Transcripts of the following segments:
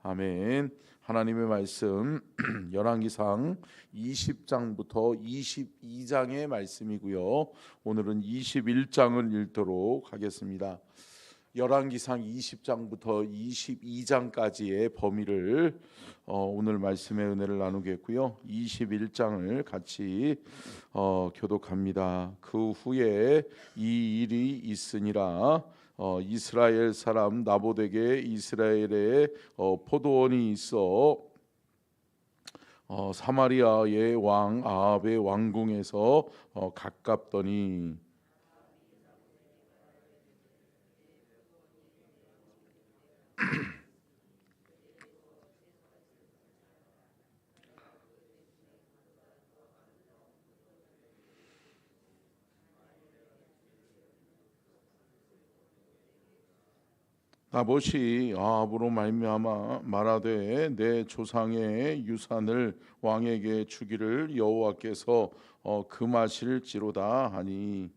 아멘. 하나님의 말씀 열왕기상 20장부터 22장의 말씀이고요. 오늘은 21장을 읽도록 하겠습니다. 열왕기상 20장부터 22장까지의 범위를 오늘 말씀의 은혜를 나누겠고요. 21장을 같이 교독합니다. 그 후에 이 일이 있으니라. 이스라엘 사람 나봇에게 이스라엘에 포도원이 있어 사마리아의 왕 아합의 왕궁에서 가깝더니 나봇이 아합으로 말미암아 말하되 내 조상의 유산을 왕에게 주기를 여호와께서 금하실지로다 하니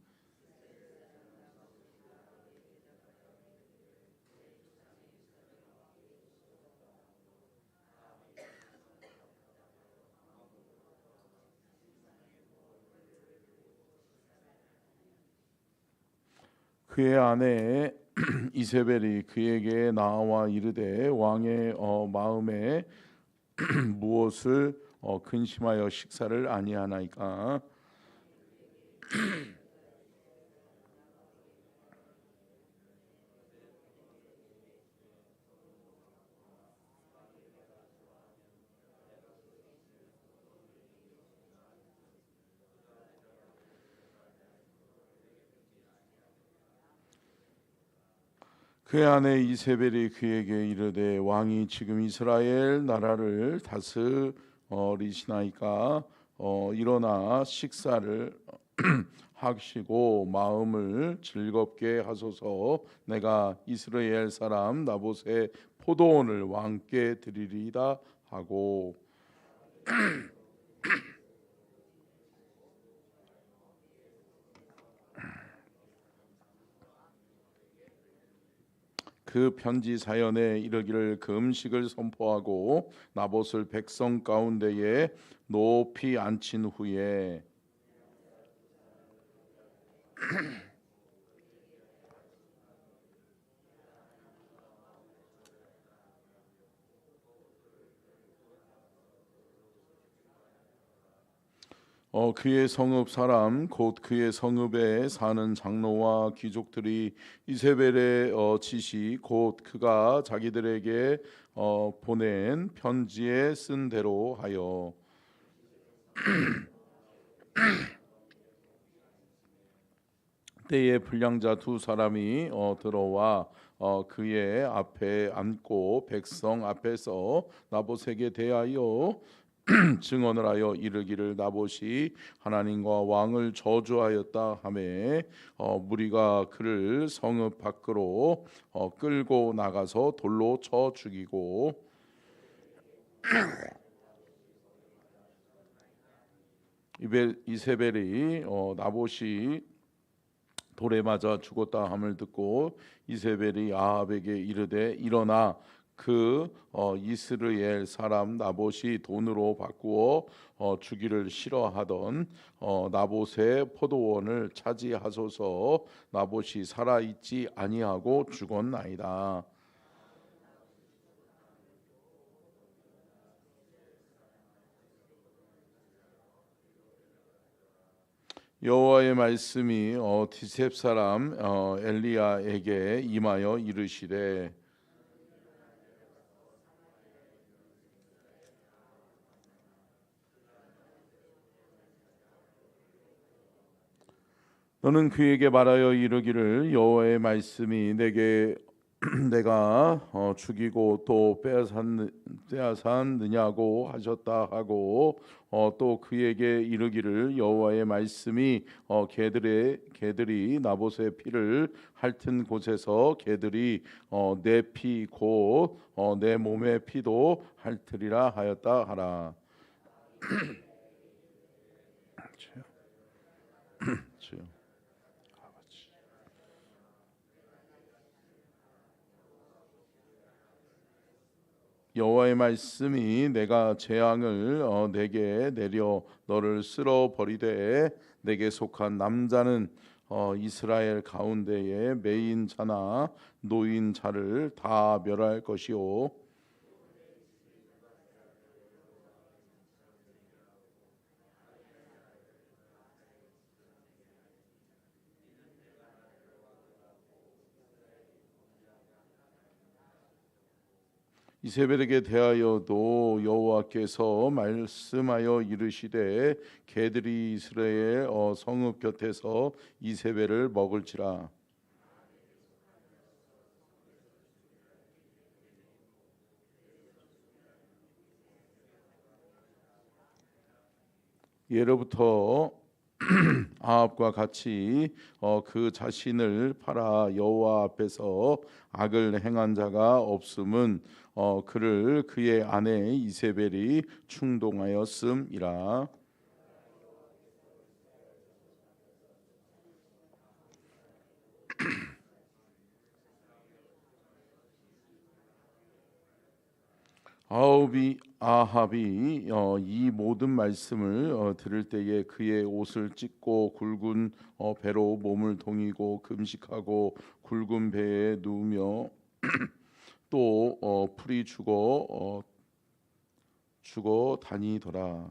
그의 아내 이세벨이 그에게 나와 이르되 왕의 마음에 무엇을 근심하여 식사를 아니하나이까. 그의 아내 이세벨이 그에게 이르되 왕이 지금 이스라엘 나라를 다스리시나이까. 일어나 식사를 하시고 마음을 즐겁게 하소서. 내가 이스라엘 사람 나봇의 포도원을 왕께 드리리이다 하고 그 편지 사연에 이르기를 그 음식을 선포하고 나봇을 백성 가운데에 높이 앉힌 후에 그의 성읍 사람 곧 그의 성읍에 사는 장로와 귀족들이 이세벨의 지시 곧 그가 자기들에게 보낸 편지에 쓴 대로 하여 때에 불량자 두 사람이 들어와 그의 앞에 앉고 백성 앞에서 나봇에게 대하여 증언을 하여 이르기를 나봇이 하나님과 왕을 저주하였다 하매 무리가 그를 성읍 밖으로 끌고 나가서 돌로 쳐 죽이고 이세벨이 나봇이 돌에 맞아 죽었다 함을 듣고 이세벨이 아합에게 이르되 일어나 그 이스라엘 사람 나봇이 돈으로 바꾸어 주기를 싫어하던 나봇의 포도원을 차지하소서. 나봇이 살아 있지 아니하고 죽었나이다. 여호와의 말씀이 디셉 사람 엘리야에게 임하여 이르시되 너는 그에게 말하여 이르기를 여호와의 말씀이 내게 내가 죽이고 또 빼앗았느냐고 하셨다 하고 또 그에게 이르기를 여호와의 말씀이 개들이 나봇의 피를 핥은 곳에서 개들이 내 피 곧 내 몸의 피도 핥으리라 하였다 하라. 주여. 여호와의 말씀이 내가 재앙을 내게 내려 너를 쓸어 버리되 내게 속한 남자는 이스라엘 가운데에 매인 자나 노인 자를 다 멸할 것이요 이세벨에게 대하여도 여호와께서 말씀하여 이르시되 개들이 이스라엘 성읍 곁에서 이세벨을 먹을지라. 예로부터 아합과 같이 그 자신을 팔아 여호와 앞에서 악을 행한 자가 없음은 그를 그의 아내 이세벨이 충동하였음이라. 아합이 이 모든 말씀을 들을 때에 그의 옷을 찢고 굵은 배로 몸을 동이고 금식하고 굵은 배에 누우며 또 풀이 죽어 다니더라.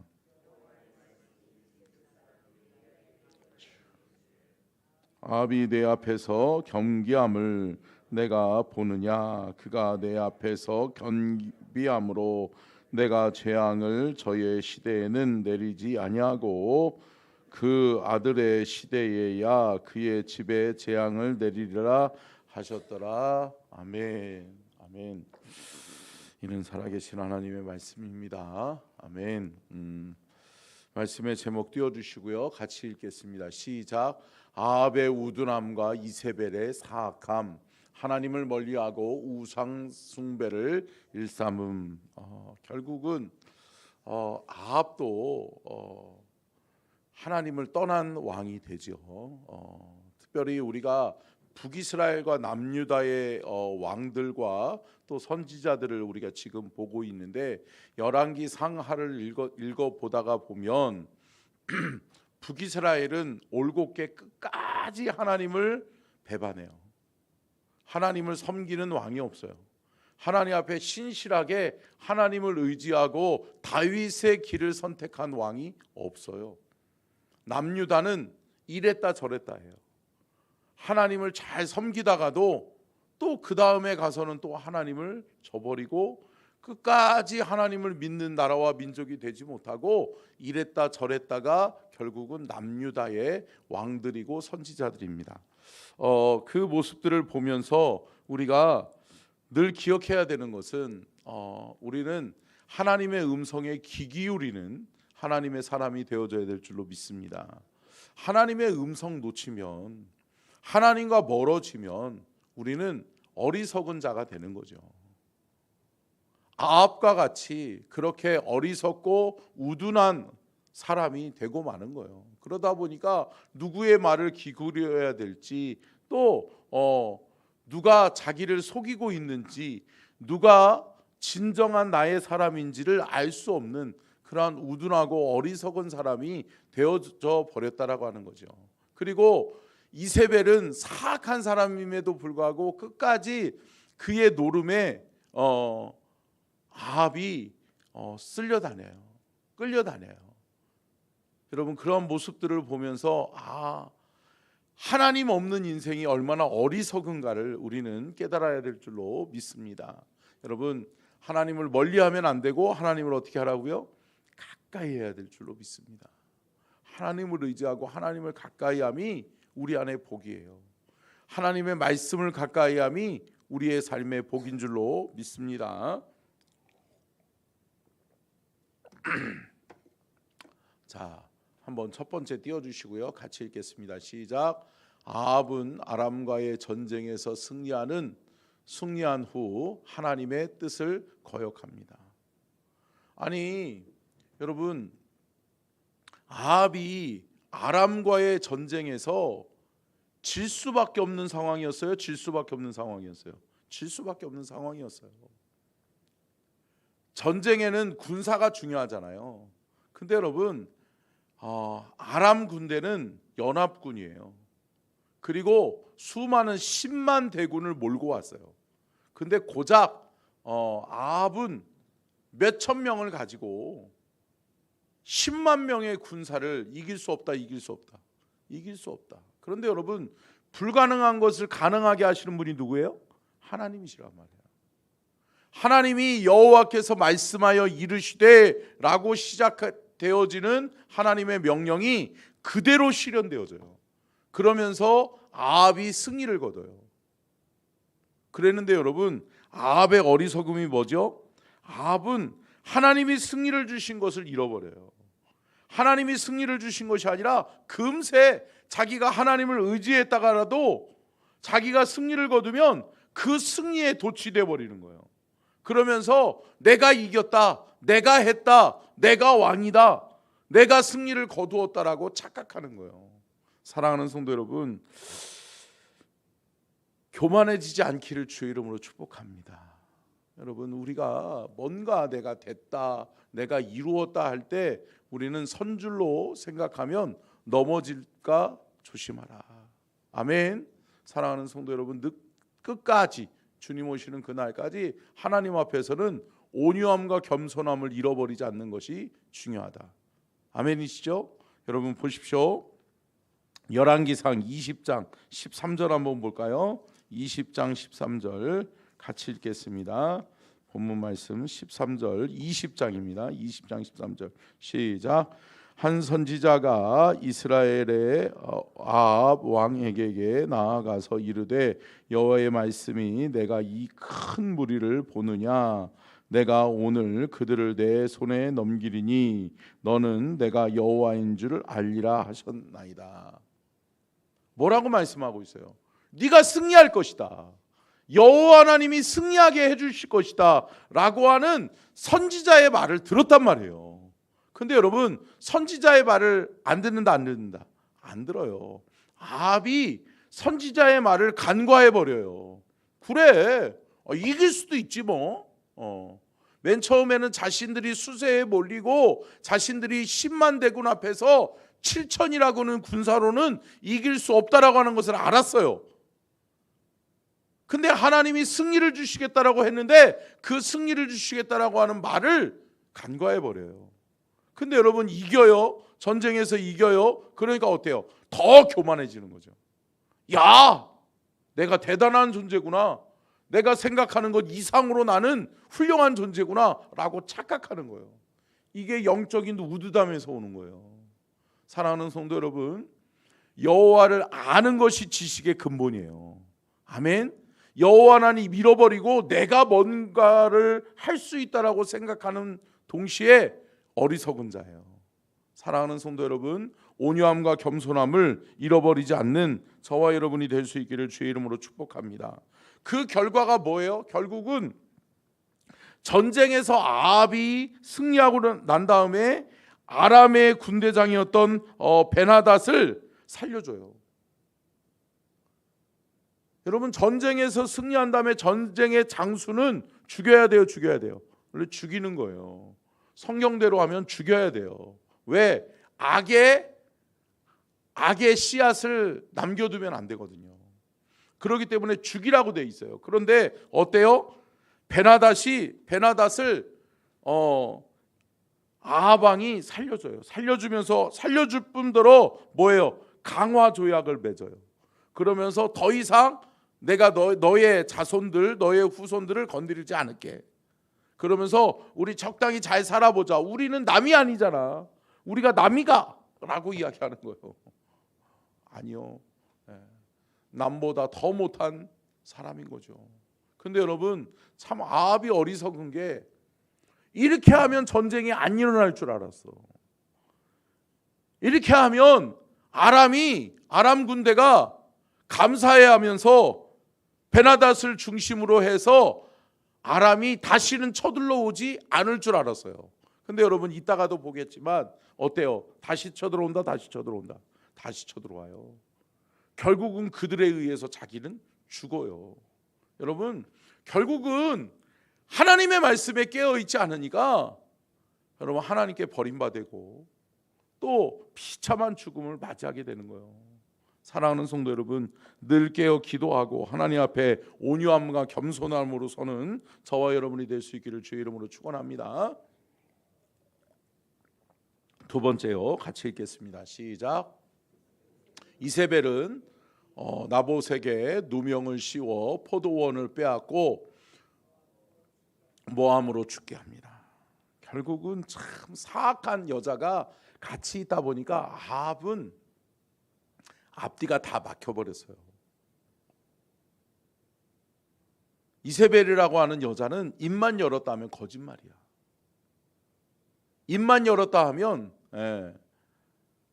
아합이 내 앞에서 겸기함을 내가 보느냐? 그가 내 앞에서 겸비함으로 내가 재앙을 저의 시대에는 내리지 아니하고 그 아들의 시대에야 그의 집에 재앙을 내리리라 하셨더라. 아멘. 아멘. 이는 살아계신 하나님의 말씀입니다. 아멘. 말씀의 제목 띄워주시고요. 같이 읽겠습니다. 시작. 아합의 우둔함과 이세벨의 사악함, 하나님을 멀리하고 우상 숭배를 일삼음. 결국은 아합도 하나님을 떠난 왕이 되죠. 특별히 우리가 북이스라엘과 남유다의 왕들과 또 선지자들을 우리가 지금 보고 있는데 열왕기 상하를 읽어 보다가 보면 북이스라엘은 올곧게 끝까지 하나님을 배반해요. 하나님을 섬기는 왕이 없어요. 하나님 앞에 신실하게 하나님을 의지하고 다윗의 길을 선택한 왕이 없어요. 남유다는 이랬다 저랬다 해요. 하나님을 잘 섬기다가도 또 그 다음에 가서는 또 하나님을 저버리고 끝까지 하나님을 믿는 나라와 민족이 되지 못하고 이랬다 저랬다가 결국은 남유다의 왕들이고 선지자들입니다. 그 모습들을 보면서 우리가 늘 기억해야 되는 것은 우리는 하나님의 음성에 귀 기울이는 하나님의 사람이 되어져야 될 줄로 믿습니다. 하나님의 음성 놓치면, 하나님과 멀어지면 우리는 어리석은 자가 되는 거죠. 아합과 같이 그렇게 어리석고 우둔한 사람이 되고 마는 거예요. 그러다 보니까 누구의 말을 귀 기울여야 될지, 또 누가 자기를 속이고 있는지, 누가 진정한 나의 사람인지를 알 수 없는 그러한 우둔하고 어리석은 사람이 되어져 버렸다라고 하는 거죠. 그리고 이세벨은 사악한 사람임에도 불구하고 끝까지 그의 노름에 아합이 끌려다녀요. 여러분, 그런 모습들을 보면서 하나님 없는 인생이 얼마나 어리석은가를 우리는 깨달아야 될 줄로 믿습니다. 여러분, 하나님을 멀리하면 안 되고 하나님을 어떻게 하라고요? 가까이 해야 될 줄로 믿습니다. 하나님을 의지하고 하나님을 가까이함이 우리 안에 복이에요. 하나님의 말씀을 가까이함이 우리의 삶의 복인 줄로 믿습니다. 자, 한번 첫 번째 띄워주시고요. 같이 읽겠습니다. 시작. 아합은 아람과의 전쟁에서 승리한 후 하나님의 뜻을 거역합니다. 아니 여러분, 아합이 아람과의 전쟁에서 질 수밖에 없는 상황이었어요. 질 수밖에 없는 상황이었어요. 전쟁에는 군사가 중요하잖아요. 근데 여러분 아람 군대는 연합군이에요. 그리고 수많은 10만 대군을 몰고 왔어요. 근데 고작 아합은 몇천 명을 가지고 10만 명의 군사를 이길 수 없다. 그런데 여러분, 불가능한 것을 가능하게 하시는 분이 누구예요? 하나님이시란 말이에요. 하나님이 여호와께서 말씀하여 이르시되 라고 시작되어지는 하나님의 명령이 그대로 실현되어져요. 그러면서 아합이 승리를 거둬요. 그랬는데 여러분, 아합의 어리석음이 뭐죠? 아합은 하나님이 승리를 주신 것을 잃어버려요. 하나님이 승리를 주신 것이 아니라 금세 자기가 하나님을 의지했다가라도 자기가 승리를 거두면 그 승리에 도취돼 버리는 거예요. 그러면서 내가 이겼다, 내가 했다, 내가 왕이다, 내가 승리를 거두었다라고 착각하는 거예요. 사랑하는 성도 여러분, 교만해지지 않기를 주의 이름으로 축복합니다. 여러분, 우리가 뭔가 내가 됐다, 내가 이루었다 할 때 우리는 선줄로 생각하면 넘어질까 조심하라. 아멘. 사랑하는 성도 여러분, 끝까지 주님 오시는 그날까지 하나님 앞에서는 온유함과 겸손함을 잃어버리지 않는 것이 중요하다. 아멘이시죠? 여러분 보십시오. 열왕기상 20장 13절 한번 볼까요? 20장 13절 같이 읽겠습니다. 본문 말씀 13절 20장입니다. 20장 13절 시작. 한 선지자가 이스라엘의 아합 왕에게 나아가서 이르되 여호와의 말씀이 내가 이 큰 무리를 보느냐 내가 오늘 그들을 내 손에 넘기리니 너는 내가 여호와인 줄을 알리라 하셨나이다. 뭐라고 말씀하고 있어요? 네가 승리할 것이다. 여호와 하나님이 승리하게 해주실 것이다 라고 하는 선지자의 말을 들었단 말이에요. 근데 여러분, 선지자의 말을 안 듣는다? 안 들어요. 아합이 선지자의 말을 간과해버려요. 그래, 이길 수도 있지 뭐. 맨 처음에는 자신들이 수세에 몰리고 자신들이 10만 대군 앞에서 7천이라고는 군사로는 이길 수 없다라고 하는 것을 알았어요. 근데 하나님이 승리를 주시겠다라고 했는데 그 승리를 주시겠다라고 하는 말을 간과해버려요. 근데 여러분, 이겨요. 전쟁에서 이겨요. 그러니까 어때요? 더 교만해지는 거죠. 야, 내가 대단한 존재구나, 내가 생각하는 것 이상으로 나는 훌륭한 존재구나 라고 착각하는 거예요. 이게 영적인 우두담에서 오는 거예요. 사랑하는 성도 여러분, 여호와를 아는 것이 지식의 근본이에요. 아멘. 여호와 하나님 잃어버리고 내가 뭔가를 할 수 있다라고 생각하는 동시에 어리석은 자예요. 사랑하는 성도 여러분, 온유함과 겸손함을 잃어버리지 않는 저와 여러분이 될 수 있기를 주의 이름으로 축복합니다. 그 결과가 뭐예요? 결국은 전쟁에서 아합이 승리하고 난 다음에 아람의 군대장이었던 베나닷을 살려줘요. 여러분, 전쟁에서 승리한 다음에 전쟁의 장수는 죽여야 돼요? 원래 죽이는 거예요. 성경대로 하면 죽여야 돼요. 왜? 악의 씨앗을 남겨두면 안 되거든요. 그렇기 때문에 죽이라고 돼 있어요. 그런데 어때요? 베나닷을 아합 왕이 살려줘요. 살려주면서 살려줄 뿐더러 뭐예요? 강화 조약을 맺어요. 그러면서 더 이상 내가 너의 자손들, 너의 후손들을 건드리지 않을게. 그러면서 우리 적당히 잘 살아보자. 우리는 남이 아니잖아. 우리가 남이가 라고 이야기하는 거예요. 아니요. 남보다 더 못한 사람인 거죠. 근데 여러분, 참 아합이 어리석은 게 이렇게 하면 전쟁이 안 일어날 줄 알았어. 이렇게 하면 아람 군대가 감사해하면서 베나닷을 중심으로 해서 아람이 다시는 쳐들러 오지 않을 줄 알았어요. 근데 여러분, 이따가도 보겠지만 어때요? 다시 쳐들어온다. 다시 쳐들어와요. 결국은 그들에 의해서 자기는 죽어요. 여러분, 결국은 하나님의 말씀에 깨어있지 않으니까 여러분 하나님께 버림받고 또 비참한 죽음을 맞이하게 되는 거예요. 사랑하는 성도 여러분, 늘 깨어 기도하고 하나님 앞에 온유함과 겸손함으로 서는 저와 여러분이 될 수 있기를 주의 이름으로 축원합니다. 두 번째요, 같이 읽겠습니다. 시작. 이세벨은 나봇에게 누명을 씌워 포도원을 빼앗고 모함으로 죽게 합니다. 결국은 참 사악한 여자가 같이 있다 보니까 아합은 앞뒤가 다 막혀버렸어요. 이세벨이라고 하는 여자는 입만 열었다 하면 거짓말이야. 입만 열었다 하면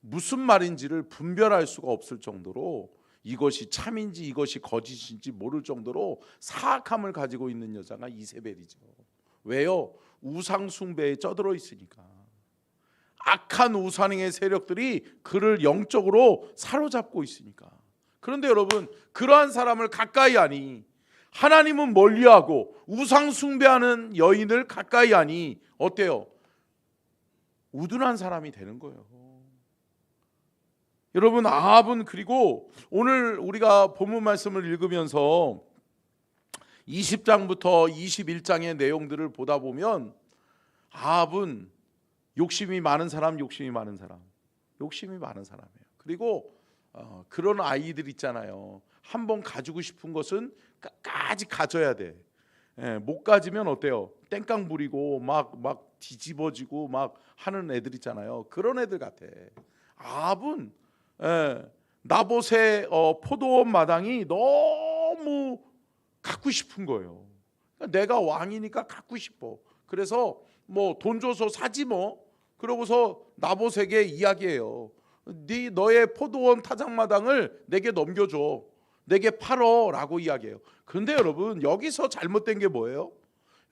무슨 말인지를 분별할 수가 없을 정도로 이것이 참인지 이것이 거짓인지 모를 정도로 사악함을 가지고 있는 여자가 이세벨이죠. 왜요? 우상 숭배에 쩌들어 있으니까. 악한 우상의 세력들이 그를 영적으로 사로잡고 있으니까. 그런데 여러분, 그러한 사람을 가까이 하니, 하나님은 멀리하고 우상 숭배하는 여인을 가까이 하니 어때요? 우둔한 사람이 되는 거예요. 여러분, 아합은 그리고 오늘 우리가 본문 말씀을 읽으면서 20장부터 21장의 내용들을 보다 보면 아합은 욕심이 많은 사람이에요. 그리고 그런 아이들 있잖아요. 한번 가지고 싶은 것은 끝까지 가져야 돼. 못 가지면 어때요? 땡깡 부리고 막 뒤집어지고 막 하는 애들 있잖아요. 그런 애들 같아. 아합은 나봇의 포도원 마당이 너무 갖고 싶은 거예요. 내가 왕이니까 갖고 싶어. 그래서 뭐 돈 줘서 사지 뭐. 그러고서 나봇에게 이야기해요. 너의 포도원 타작마당을 내게 넘겨줘. 내게 팔어라고 이야기해요. 그런데 여러분, 여기서 잘못된 게 뭐예요?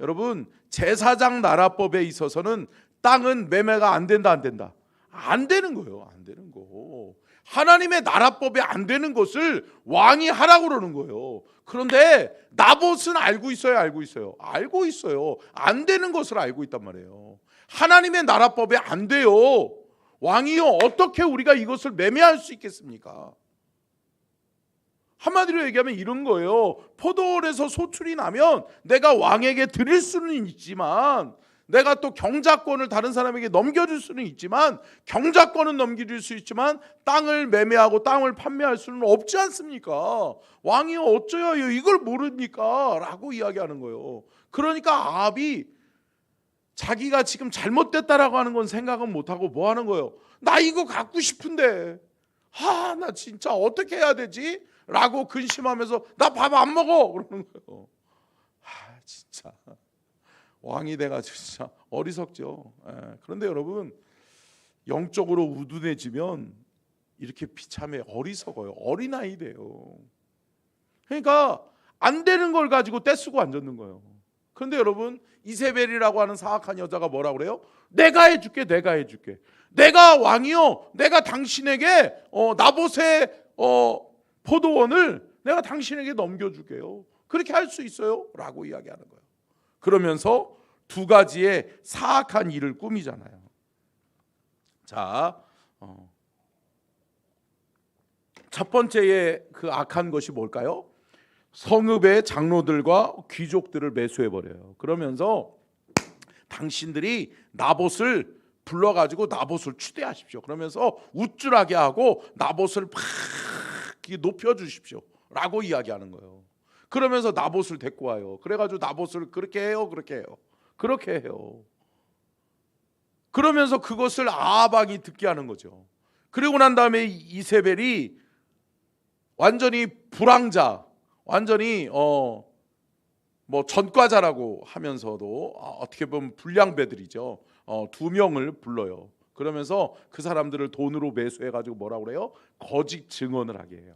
여러분, 제사장 나라법에 있어서는 땅은 매매가 안 된다. 안 되는 거예요. 안 되는 거. 하나님의 나라법에 안 되는 것을 왕이 하라고 그러는 거예요. 그런데 나봇은 알고 있어요? 알고 있어요. 안 되는 것을 알고 있단 말이에요. 하나님의 나라법에 안 돼요. 왕이요, 어떻게 우리가 이것을 매매할 수 있겠습니까? 한마디로 얘기하면 이런 거예요. 포도원에서 소출이 나면 내가 왕에게 드릴 수는 있지만, 내가 또 경작권을 다른 사람에게 넘겨줄 수는 있지만, 경작권은 넘겨줄 수 있지만 땅을 매매하고 땅을 판매할 수는 없지 않습니까? 왕이요, 어쩌요 이걸 모릅니까? 라고 이야기하는 거예요. 그러니까 아합이 자기가 지금 잘못됐다라고 하는 건 생각은 못하고 뭐 하는 거예요? 나 이거 갖고 싶은데 나 진짜 어떻게 해야 되지? 라고 근심하면서 나 밥 안 먹어 그러는 거예요. 진짜 왕이 돼가지고 진짜 어리석죠. 그런데 여러분, 영적으로 우둔해지면 이렇게 비참해, 어리석어요. 어린아이 돼요. 그러니까 안 되는 걸 가지고 떼쓰고 앉았는 거예요. 그런데 여러분, 이세벨이라고 하는 사악한 여자가 뭐라 그래요? 내가 해줄게. 내가 왕이요, 내가 당신에게 나봇의 포도원을 내가 당신에게 넘겨줄게요. 그렇게 할 수 있어요? 라고 이야기하는 거예요. 그러면서 두 가지의 사악한 일을 꾸미잖아요. 자, 첫 번째의 그 악한 것이 뭘까요? 성읍의 장로들과 귀족들을 매수해버려요. 그러면서 당신들이 나봇을 불러가지고 나봇을 추대하십시오. 그러면서 우쭐하게 하고 나봇을 팍 높여주십시오 라고 이야기하는 거예요. 그러면서 나봇을 데리고 와요. 그래가지고 나봇을 그렇게 해요. 그러면서 그것을 아합이 듣게 하는 거죠. 그리고 난 다음에 이세벨이 완전히 불황자, 완전히 뭐 전과자라고 하면서도 어떻게 보면 불량배들이죠. 두 명을 불러요. 그러면서 그 사람들을 돈으로 매수해가지고 뭐라고 그래요? 거짓 증언을 하게 해요.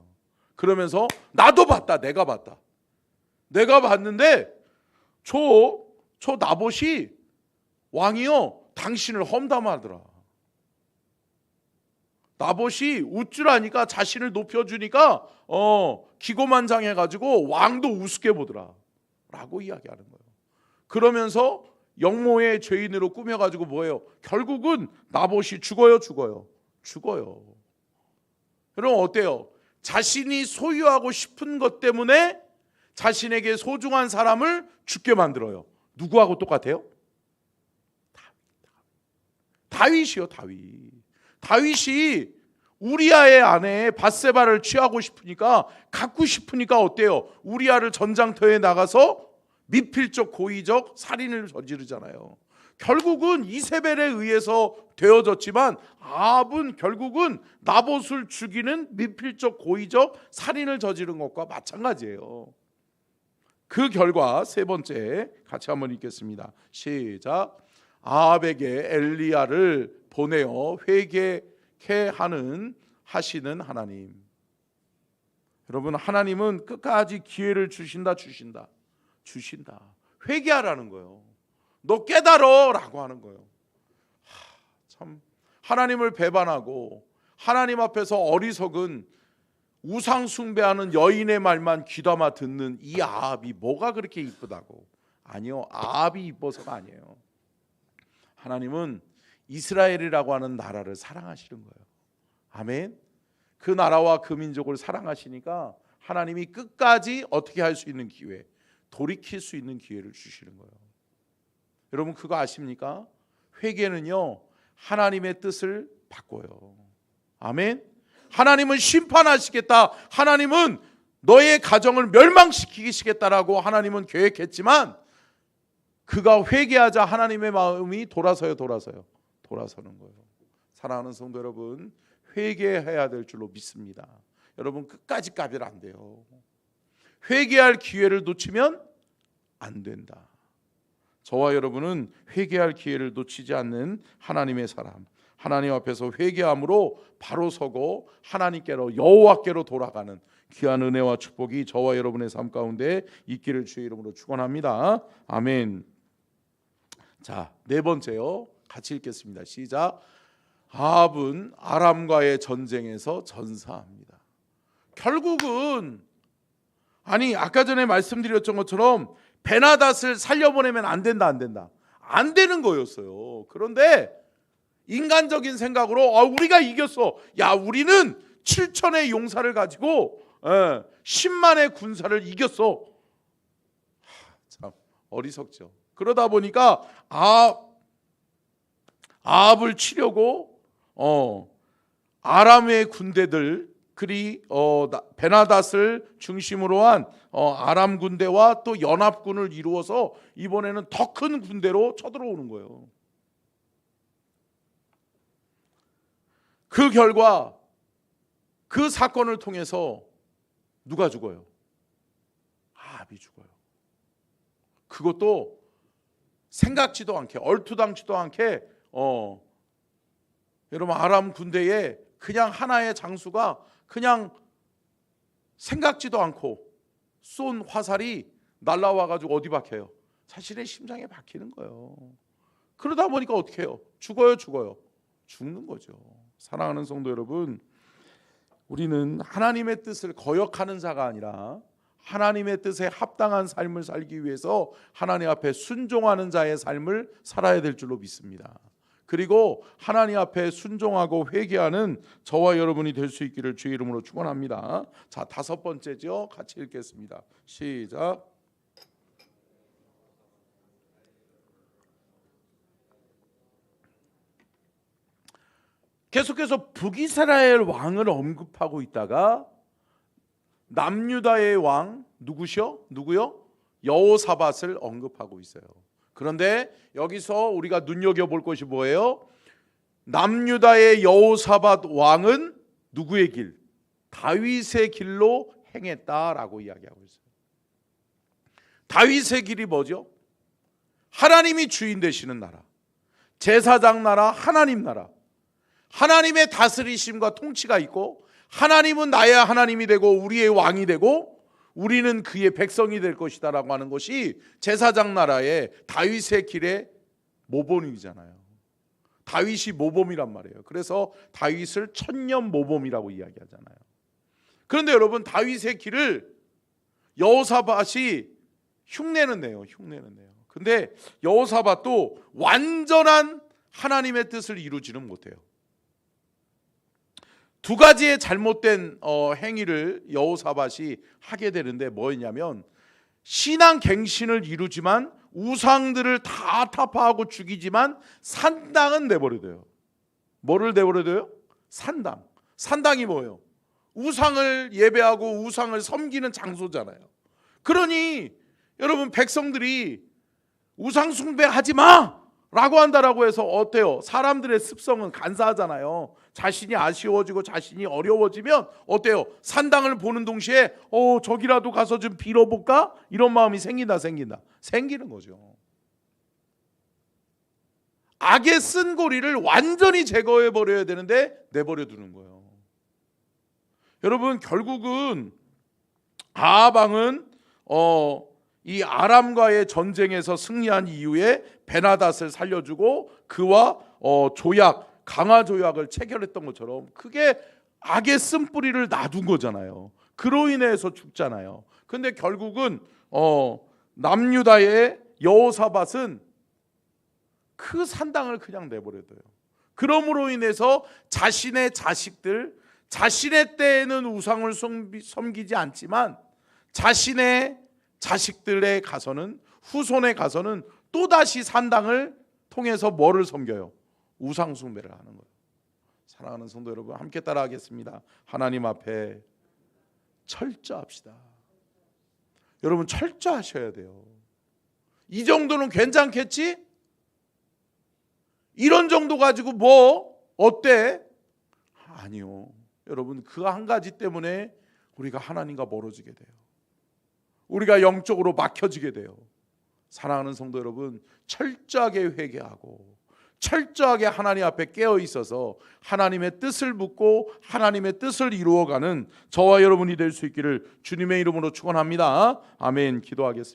그러면서 나도 봤다, 내가 봤는데 저 나봇이 왕이요, 당신을 험담하더라. 나봇이 우쭐하니까, 자신을 높여주니까 기고만장해가지고 왕도 우습게 보더라 라고 이야기하는 거예요. 그러면서 영모의 죄인으로 꾸며가지고 뭐예요? 결국은 나봇이 죽어요. 여러분 어때요? 자신이 소유하고 싶은 것 때문에 자신에게 소중한 사람을 죽게 만들어요. 누구하고 똑같아요? 다윗이요. 다윗이 우리아의 아내 밧세바를 취하고 싶으니까, 갖고 싶으니까 어때요? 우리아를 전장터에 나가서 미필적 고의적 살인을 저지르잖아요. 결국은 이세벨에 의해서 되어졌지만 아합은 결국은 나봇을 죽이는 미필적 고의적 살인을 저지른 것과 마찬가지예요. 그 결과 세 번째 같이 한번 읽겠습니다. 시작. 아합에게 엘리야를 보내어 회개케 하시는 하나님. 여러분, 하나님은 끝까지 기회를 주신다. 회개하라는 거예요. 너 깨달어 라고 하는 거예요. 참 하나님을 배반하고 하나님 앞에서 어리석은 우상 숭배하는 여인의 말만 귀담아 듣는 이 아합이 뭐가 그렇게 이쁘다고? 아니요, 아합이 이뻐서가 아니에요. 하나님은 이스라엘이라고 하는 나라를 사랑하시는 거예요. 아멘. 그 나라와 그 민족을 사랑하시니까 하나님이 끝까지 어떻게 할 수 있는 기회, 돌이킬 수 있는 기회를 주시는 거예요. 여러분 그거 아십니까? 회개는요 하나님의 뜻을 바꿔요. 아멘. 하나님은 심판하시겠다, 하나님은 너의 가정을 멸망시키시겠다라고 하나님은 계획했지만 그가 회개하자 하나님의 마음이 돌아서는 거예요. 사랑하는 성도 여러분, 회개해야 될 줄로 믿습니다. 여러분 끝까지 까면 안 돼요. 회개할 기회를 놓치면 안 된다. 저와 여러분은 회개할 기회를 놓치지 않는 하나님의 사람, 하나님 앞에서 회개함으로 바로 서고 하나님께로, 여호와께로 돌아가는 귀한 은혜와 축복이 저와 여러분의 삶 가운데 있기를 주의 이름으로 축원합니다. 아멘. 자, 네 번째요. 같이 읽겠습니다. 시작. 아합은 아람과의 전쟁에서 전사합니다. 결국은 아까 전에 말씀드렸던 것처럼 베나닷을 살려보내면 안 된다. 안 되는 거였어요. 그런데 인간적인 생각으로 우리가 이겼어. 야, 우리는 7천의 용사를 가지고 10만의 군사를 이겼어. 참 어리석죠. 그러다 보니까 아합을 치려고 아람의 군대들, 그리 베나닷을 중심으로 한 아람 군대와 또 연합군을 이루어서 이번에는 더 큰 군대로 쳐들어오는 거예요. 그 결과 그 사건을 통해서 누가 죽어요? 아합이 죽어요. 그것도 생각지도 않게, 얼토당치도 않게 여러분 아람 군대에 그냥 하나의 장수가 그냥 생각지도 않고 쏜 화살이 날라와가지고 어디 박혀요? 자신의 심장에 박히는 거예요. 그러다 보니까 어떻게 해요? 죽어요? 죽는 거죠. 사랑하는 성도 여러분, 우리는 하나님의 뜻을 거역하는 자가 아니라 하나님의 뜻에 합당한 삶을 살기 위해서 하나님 앞에 순종하는 자의 삶을 살아야 될 줄로 믿습니다. 그리고 하나님 앞에 순종하고 회개하는 저와 여러분이 될 수 있기를 주의 이름으로 축원합니다. 자, 다섯 번째죠. 같이 읽겠습니다. 시작. 계속해서 북이스라엘 왕을 언급하고 있다가 남유다의 왕 누구요? 여호사밧을 언급하고 있어요. 그런데 여기서 우리가 눈여겨볼 것이 뭐예요? 남유다의 여호사밧 왕은 누구의 길? 다윗의 길로 행했다라고 이야기하고 있어요. 다윗의 길이 뭐죠? 하나님이 주인 되시는 나라, 제사장 나라, 하나님 나라, 하나님의 다스리심과 통치가 있고 하나님은 나의 하나님이 되고 우리의 왕이 되고 우리는 그의 백성이 될 것이다 라고 하는 것이 제사장 나라의 다윗의 길의 모범이잖아요. 다윗이 모범이란 말이에요. 그래서 다윗을 천년 모범이라고 이야기하잖아요. 그런데 여러분 다윗의 길을 여호사밧이 흉내는 내요. 근데 여호사밧도 완전한 하나님의 뜻을 이루지는 못해요. 두 가지의 잘못된 행위를 여호사밧이 하게 되는데 뭐였냐면, 신앙 갱신을 이루지만 우상들을 다 타파하고 죽이지만 산당은 내버려둬요. 뭐를 내버려둬요? 산당. 산당이 뭐예요? 우상을 예배하고 우상을 섬기는 장소잖아요. 그러니 여러분, 백성들이 우상 숭배하지 마! 라고 한다라고 해서 어때요? 사람들의 습성은 간사하잖아요. 자신이 아쉬워지고 자신이 어려워지면 어때요? 산당을 보는 동시에 저기라도 가서 좀 빌어볼까? 이런 마음이 생기는 거죠. 악의 쓴고리를 완전히 제거해버려야 되는데 내버려 두는 거예요. 여러분, 결국은 아합 왕은 이 아람과의 전쟁에서 승리한 이후에 베나닷을 살려주고 그와 강화 조약을 체결했던 것처럼 그게 악의 쓴뿌리를 놔둔 거잖아요. 그로 인해서 죽잖아요. 근데 결국은 남유다의 여호사밧은 그 산당을 그냥 내버려둬요. 그러므로 인해서 자신의 자식들, 자신의 때에는 우상을 섬기지 않지만 자신의 자식들에 가서는, 후손에 가서는 또다시 산당을 통해서 뭐를 섬겨요? 우상 숭배를 하는 거예요. 사랑하는 성도 여러분, 함께 따라하겠습니다. 하나님 앞에 철저합시다. 여러분, 철저하셔야 돼요. 이 정도는 괜찮겠지? 이런 정도 가지고 뭐 어때? 아니요. 여러분, 그 한 가지 때문에 우리가 하나님과 멀어지게 돼요. 우리가 영적으로 막혀지게 돼요. 사랑하는 성도 여러분, 철저하게 회개하고 철저하게 하나님 앞에 깨어 있어서 하나님의 뜻을 묻고 하나님의 뜻을 이루어가는 저와 여러분이 될 수 있기를 주님의 이름으로 축원합니다. 아멘. 기도하겠습니다.